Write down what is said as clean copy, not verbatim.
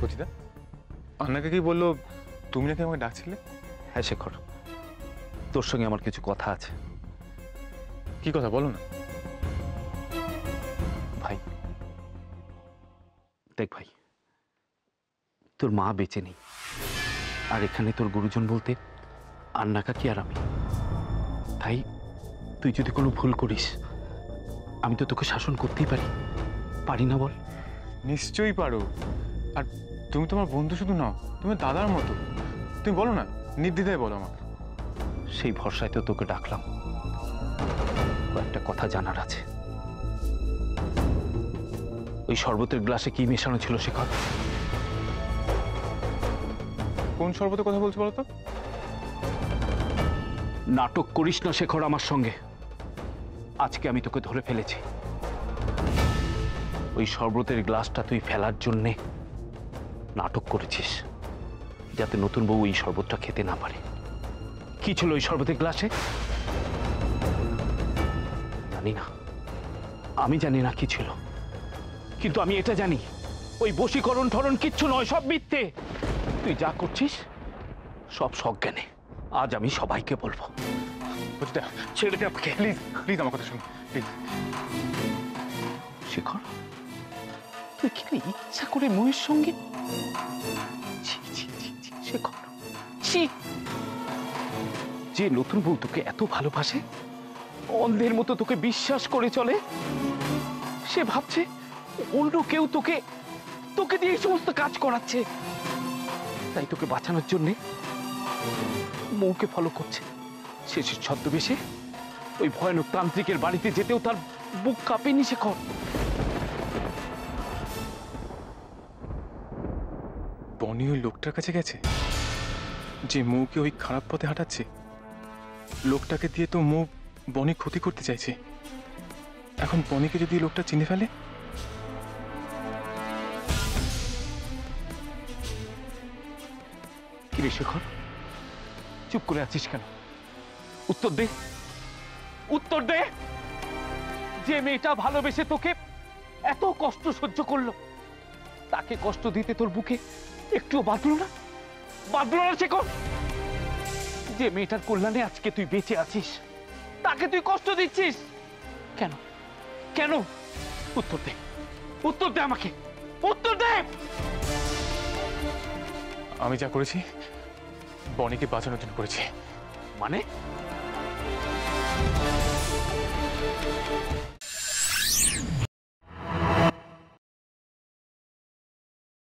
সুচিতা, আন্নাকে কি বললো তুমি নাকি আমাকে ডাকছিলে? হ্যাঁ শেখর, তোর সঙ্গে আমার কিছু কথা আছে। কি কথা বলো না। ভাই দেখ ভাই, তোর মা বেঁচে নেই, আর এখানে তোর গুরুজন বলতে আন্না কাকি আর আমি। তাই তুই যদি কোনো ভুল করিস, আমি তো তোকে শাসন করতেই পারি না বল? নিশ্চয়ই পারো। আর তুমি তোমার বন্ধু শুধু নাও, তুমি দাদার মতো। তুমি বলো না, নির্দ্বিধায় বলো আমাকে। সেই ভরসায় তো তোকে ডাকলাম। কয়েকটা কথা জানার আছে। ওই শরবতের গ্লাসে কি মেশানো ছিল শেখর? কোন শরবতের কথা বলছো বলো তো? নাটক করিস না শেখর আমার সঙ্গে। আজকে আমি তোকে ধরে ফেলেছি। ওই শরবতের গ্লাসটা তুই ফেলার জন্যে নাটক করেছিস, যাতে নতুন বউ এই শরবতটা খেতে না পারে। কি ছিল ওই শরবতের গ্লাসে? জানি না, আমি জানি না কি ছিল, কিন্তু আমি এটা জানি, ওই বশীকরণ ঠরণ কিচ্ছু নয়, সব মিথ্যে। তুই যা করছিস সব সজ্ঞানে। আজ আমি সবাইকে বলবো। সুচিতা, ছেড়ে দে আমাকে প্লিজ প্লিজ আমার কথা শোনো প্লিজ। শেখর, তুই কি ইচ্ছা করে ময়ের সঙ্গে? শেখর, যে নতুন বউ তোকে এত ভালোবাসে, অন্ধের মতো তোকে বিশ্বাস করে চলে, সে ভাবছে অন্য কেউ তোকে দিয়ে এই সমস্ত কাজ করাচ্ছে। তাই তোকে বাঁচানোর জন্যে মৌকে ফলো করছে। শেষের ছদ্মবেশে ওই ভয়ানক তান্ত্রিকের বাড়িতে যেতেও তার বুক কাঁপেনি শেখর। বনি ওই লোকটার কাছে গেছে, যে মৌকে ওই খারাপ পথে হাঁটাচ্ছে। লোকটাকে দিয়ে তো মৌ বনি ক্ষতি করতে চাইছে। এখন বনিকে যদি লোকটা চিনে ফেলে? কিরে শেখর, চুপ করে আছিস কেন? উত্তর দে, উত্তর দে। যে মেয়েটা ভালোবেসে তোকে এত কষ্ট সহ্য করলো, তাকে কষ্ট দিতে তোর বুকে একটুও বাঁধলো না? বাঁধলো না শেখর? যে মেয়েটার কল্যাণে আজকে তুই বেঁচে আছিস, তাকে তুই কষ্ট দিচ্ছিস কেন? কেন? উত্তর দে, উত্তর দে আমাকে, উত্তর দে। আমি যা করেছি বনিকে বাঁচানোর জন্য করেছি। মানে